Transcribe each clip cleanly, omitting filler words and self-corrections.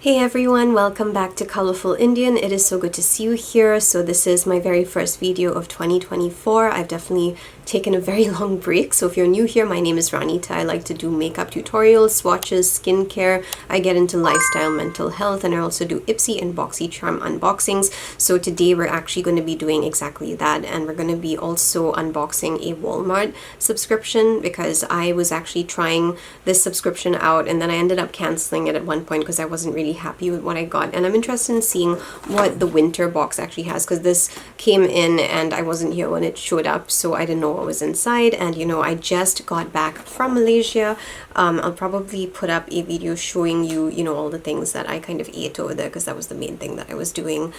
Hey everyone, welcome back to Colourful Indian. It is so good to see you here. So this is my very first video of 2024. I've definitely taken a very long break. So if you're new here, my name is Ranita. I like to do makeup tutorials, swatches, skincare. I get into lifestyle, mental health, and I also do IPSY and Boxycharm unboxings. So today we're actually going to be doing exactly that, and we're going to be also unboxing a Walmart subscription because I was actually trying this subscription out and then I ended up canceling it at one point because I wasn't really happy with what I got, and I'm interested in seeing what the winter box actually has because this came in and I wasn't here when it showed up, so I didn't know what was inside. And you know, I just got back from Malaysia. I'll probably put up a video showing you know, all the things that I kind of ate over there because that was the main thing that I was doing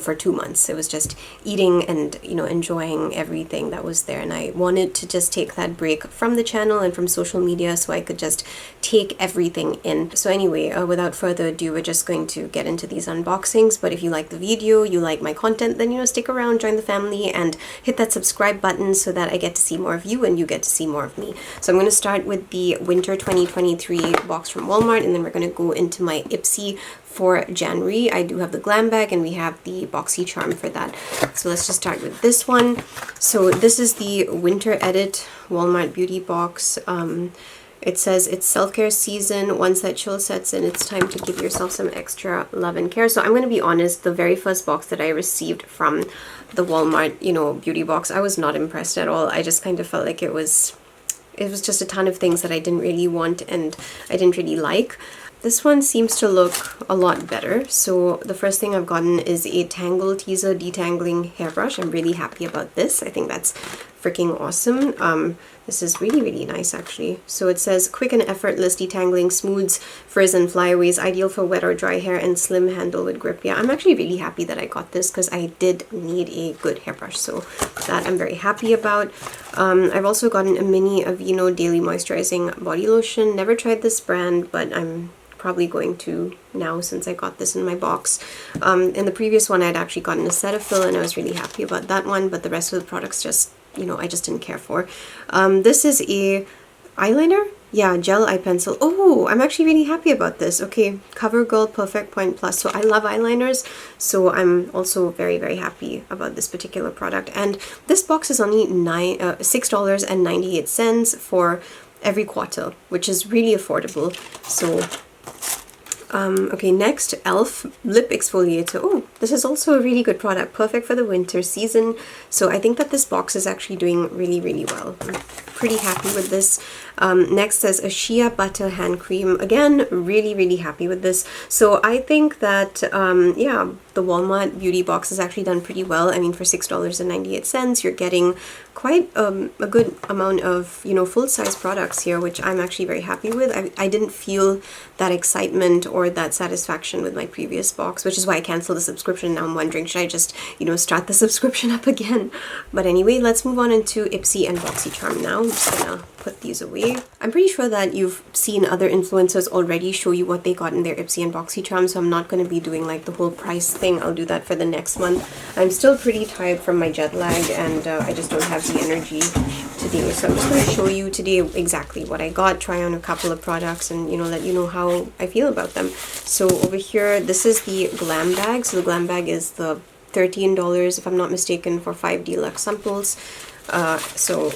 for 2 months. It was just eating and, you know, enjoying everything that was there, and I wanted to just take that break from the channel and from social media so I could just take everything in. So anyway, without further ado, we're just going to get into these unboxings. But if you like the video, you like my content, then, you know, stick around, join the family, and hit that subscribe button so that I get to see more of you and you get to see more of me. So I'm going to start with the winter 2023 box from Walmart, and then we're going to go into my IPSY for January. I do have the Glam Bag and we have the Boxycharm for that. So let's just start with this one. So this is the winter edit Walmart beauty box. It says it's self-care season. Once that chill sets in, it's time to give yourself some extra love and care. So I'm going to be honest, the very first box that I received from the Walmart, you know, beauty box, I was not impressed at all. I just kind of felt like it was just a ton of things that I didn't really want and I didn't really like. This one seems to look a lot better. So the first thing I've gotten is a Tangle Teaser Detangling Hairbrush. I'm really happy about this. I think that's freaking awesome. This is really nice actually. So it says quick and effortless detangling, smooths frizz and flyaways, ideal for wet or dry hair, and slim handle with grip. Yeah, I'm actually really happy that I got this because I did need a good hairbrush, so that I'm very happy about. I've also gotten a mini Aveeno Daily Moisturizing Body Lotion. Never tried this brand, but I'm probably going to now since I got this in my box. In the previous one, I'd actually gotten a Cetaphil and I was really happy about that one, but the rest of the products just, you know, I just didn't care for. This is a eyeliner. Yeah, gel eye pencil. Oh, I'm actually really happy about this. Okay, CoverGirl Perfect Point Plus. So I love eyeliners, so I'm also very happy about this particular product. And this box is only $6.98 for every quarter, which is really affordable. So okay, next, e.l.f. Lip Exfoliator. Oh, this is also a really good product, perfect for the winter season. So I think that this box is actually doing really well. I'm pretty happy with this. Next is a Shea Butter Hand Cream. Again, really happy with this. So I think that, yeah, the Walmart beauty box has actually done pretty well. I mean, for $6.98, you're getting quite a good amount of, you know, full-size products here, which I'm actually very happy with. I didn't feel that excitement or that satisfaction with my previous box, which is why I canceled the subscription. Now I'm wondering, should I just, you know, start the subscription up again? But anyway, let's move on into IPSY and Boxycharm now. I'm just gonna put these away. I'm pretty sure that you've seen other influencers already show you what they got in their IPSY and Boxycharm, so I'm not going to be doing like the whole price thing. I'll do that for the next month. I'm still pretty tired from my jet lag and I just don't have the energy today, so I'm just going to show you today exactly what I got, try on a couple of products, and, you know, let you know how I feel about them. So over here, this is the Glam Bag. So the Glam Bag is the $13, if I'm not mistaken, for 5 deluxe samples. So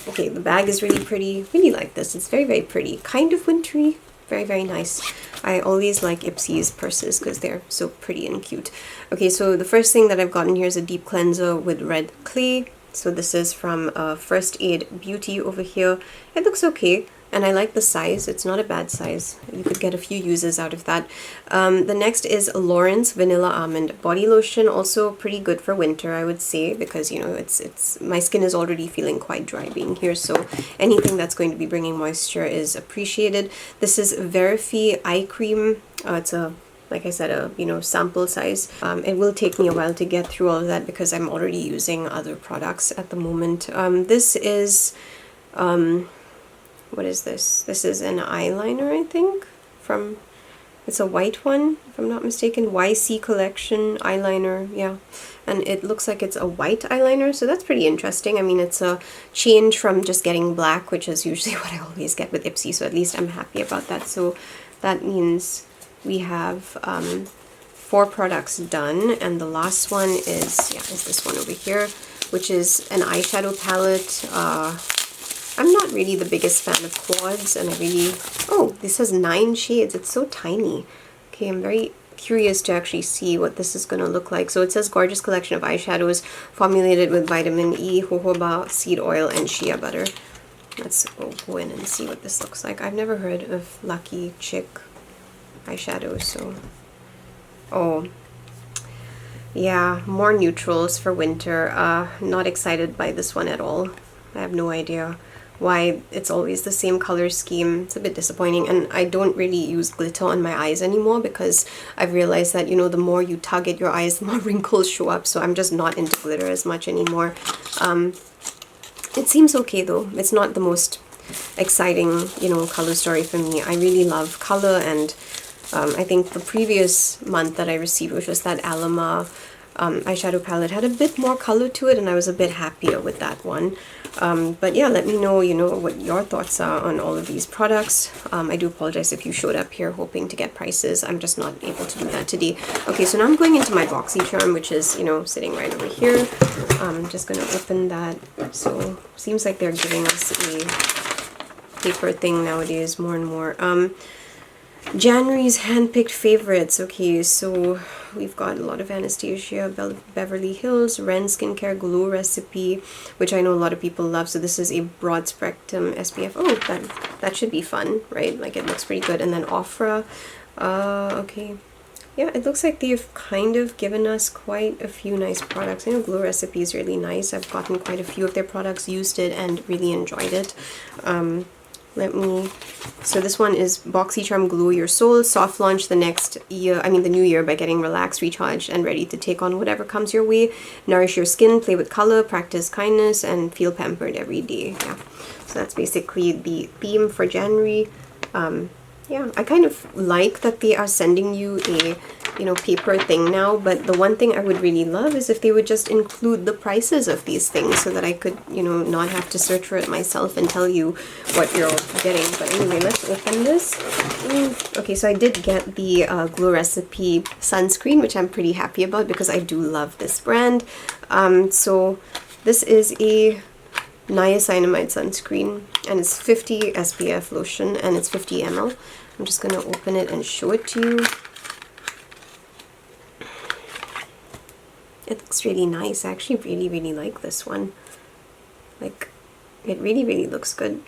okay, the bag is really pretty. Really like this. It's very pretty. Kind of wintry. Very nice. I always like IPSY's purses because they're so pretty and cute. Okay, so the first thing that I've gotten here is a deep cleanser with red clay. So this is from First Aid Beauty over here. It looks okay. And I like the size. It's not a bad size. You could get a few uses out of that. The next is Lawrence Vanilla Almond Body Lotion. Also pretty good for winter, I would say, because, you know, it's my skin is already feeling quite dry being here. So anything that's going to be bringing moisture is appreciated. This is Verify Eye Cream. It's a, like I said, a, you know, sample size. It will take me a while to get through all of that because I'm already using other products at the moment. This is... what is this? This is an eyeliner, I think, from, it's a white one, if I'm not mistaken, YC Collection eyeliner, yeah. And it looks like it's a white eyeliner, so that's pretty interesting. I mean, it's a change from just getting black, which is usually what I always get with IPSY, so at least I'm happy about that. So that means we have 4 products done, and the last one is this one over here, which is an eyeshadow palette. I'm not really the biggest fan of quads, and this has 9 shades. It's so tiny. Okay, I'm very curious to actually see what this is going to look like. So it says gorgeous collection of eyeshadows formulated with vitamin E, jojoba seed oil, and shea butter. Let's go in and see what this looks like. I've never heard of Lucky Chick eyeshadows, so... Oh, yeah, more neutrals for winter. Not excited by this one at all. I have no idea why it's always the same color scheme. It's a bit disappointing, and I don't really use glitter on my eyes anymore because I've realized that, you know, the more you tug at your eyes, the more wrinkles show up, so I'm just not into glitter as much anymore. It seems okay though. It's not the most exciting, you know, color story for me. I really love color, and I think the previous month that I received, which was that Alama eyeshadow palette, had a bit more color to it, and I was a bit happier with that one. But yeah, let me know, you know, what your thoughts are on all of these products. I do apologize if you showed up here hoping to get prices. I'm just not able to do that today. Okay, so now I'm going into my Boxycharm, which is, you know, sitting right over here. I'm just going to open that. So seems like they're giving us a paper thing nowadays more and more. January's handpicked favorites. Okay, so we've got a lot of Anastasia, Beverly Hills, Ren Skincare Glow Recipe, which I know a lot of people love. So this is a broad spectrum SPF. Oh, that should be fun, right? Like, it looks pretty good. And then Ofra. Okay. Yeah, it looks like they've kind of given us quite a few nice products. I know Glow Recipe is really nice. I've gotten quite a few of their products, used it, and really enjoyed it. So this one is Boxycharm Glow Your Soul, soft launch the next year, the new year, by getting relaxed, recharged, and ready to take on whatever comes your way. Nourish your skin, play with color, practice kindness, and feel pampered every day. Yeah, so that's basically the theme for January. Yeah, I kind of like that they are sending you a, you know, paper thing now, but the one thing I would really love is if they would just include the prices of these things so that I could, you know, not have to search for it myself and tell you what you're getting. But anyway, let's open this. Okay, so I did get the Glow Recipe sunscreen, which I'm pretty happy about because I do love this brand. So this is a niacinamide sunscreen, and it's 50 SPF lotion, and it's 50 ml. I'm just going to open it and show it to you. It looks really nice. I actually really like this one. Like, it really looks good.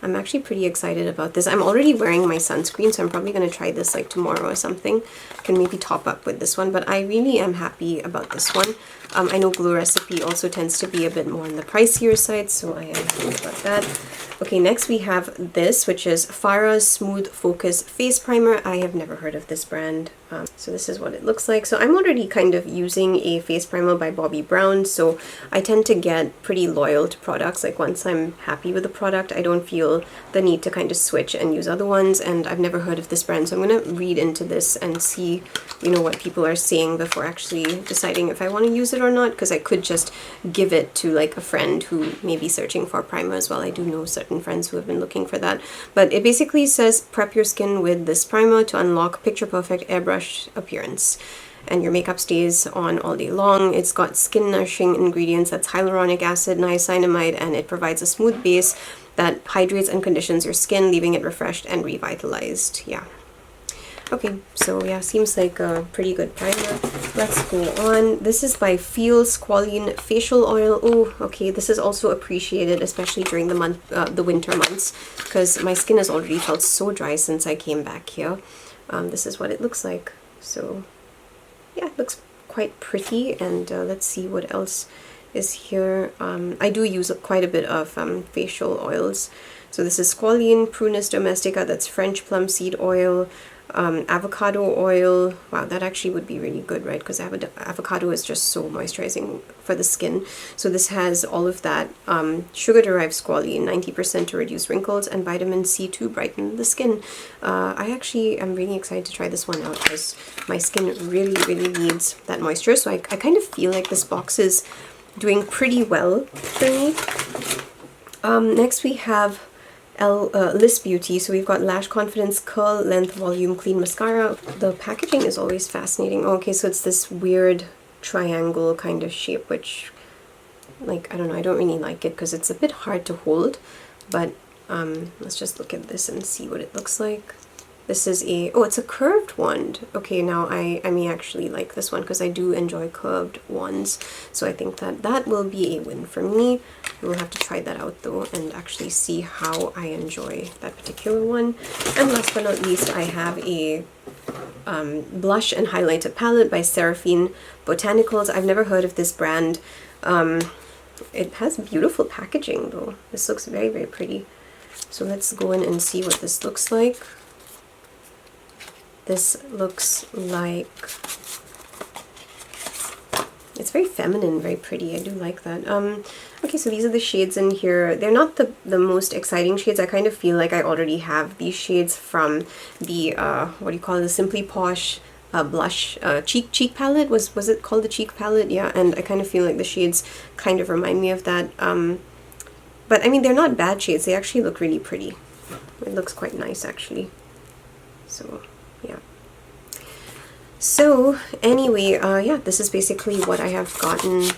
I'm actually pretty excited about this. I'm already wearing my sunscreen, so I'm probably going to try this like tomorrow or something. I can maybe top up with this one, but I really am happy about this one. I know Glow Recipe also tends to be a bit more on the pricier side, so I am happy about that. Okay, next we have this, which is Farah's Smooth Focus Face Primer. I have never heard of this brand. So this is what it looks like. So I'm already kind of using a face primer by Bobbi Brown, so I tend to get pretty loyal to products. Like, once I'm happy with the product, I don't feel the need to kind of switch and use other ones, and I've never heard of this brand, so I'm going to read into this and see, you know, what people are saying before actually deciding if I want to use it or not, because I could just give it to like a friend who may be searching for a primer as well. I do know certain friends who have been looking for that. But it basically says prep your skin with this primer to unlock picture perfect airbrush appearance, and your makeup stays on all day long. It's got skin nourishing ingredients, that's hyaluronic acid, niacinamide, and it provides a smooth base that hydrates and conditions your skin, leaving it refreshed and revitalized. Yeah. Okay, so yeah, seems like a pretty good primer. Let's go on. This is by Feel Squalene Facial Oil. Oh, okay, this is also appreciated, especially during the winter months, because my skin has already felt so dry since I came back here. This is what it looks like. So yeah, it looks quite pretty, and let's see what else is here. I do use quite a bit of facial oils. So this is Squalene Prunus Domestica, that's French plum seed oil, avocado oil. Wow, that actually would be really good, right? Because avocado is just so moisturizing for the skin. So this has all of that sugar-derived squalene, 90% to reduce wrinkles, and vitamin C to brighten the skin. I actually am really excited to try this one out because my skin really needs that moisture. So I kind of feel like this box is doing pretty well for me. Next we have Liss Beauty. So we've got Lash Confidence Curl Length Volume Clean Mascara. The packaging is always fascinating. Okay, so it's this weird triangle kind of shape, which, like, I don't know, I don't really like it because it's a bit hard to hold. But let's just look at this and see what it looks like. This is it's a curved wand. Okay, now I may actually like this one because I do enjoy curved wands. So I think that that will be a win for me. We will have to try that out though and actually see how I enjoy that particular one. And last but not least, I have a blush and highlighter palette by Seraphine Botanicals. I've never heard of this brand. It has beautiful packaging though. This looks very, very pretty. So let's go in and see what this looks like. This looks like, it's very feminine, very pretty. I do like that. Okay, so these are the shades in here. They're not the most exciting shades. I kind of feel like I already have these shades from the, what do you call it, the Simply Posh blush cheek palette. Was it called the cheek palette? Yeah, and I kind of feel like the shades kind of remind me of that. But I mean, they're not bad shades. They actually look really pretty. It looks quite nice actually. So yeah. So anyway, yeah, this is basically what I have gotten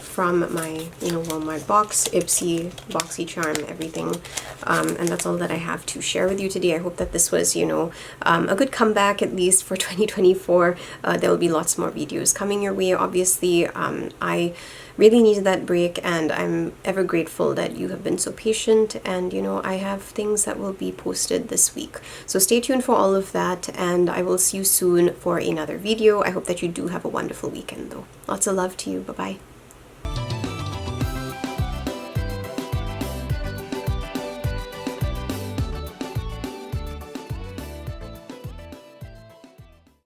from my, Walmart box, IPSY, Boxycharm, everything. And that's all that I have to share with you today. I hope that this was, a good comeback at least for 2024. There will be lots more videos coming your way. Obviously, I really needed that break and I'm ever grateful that you have been so patient, and I have things that will be posted this week. So stay tuned for all of that and I will see you soon for another video. I hope that you do have a wonderful weekend though. Lots of love to you. Bye-bye.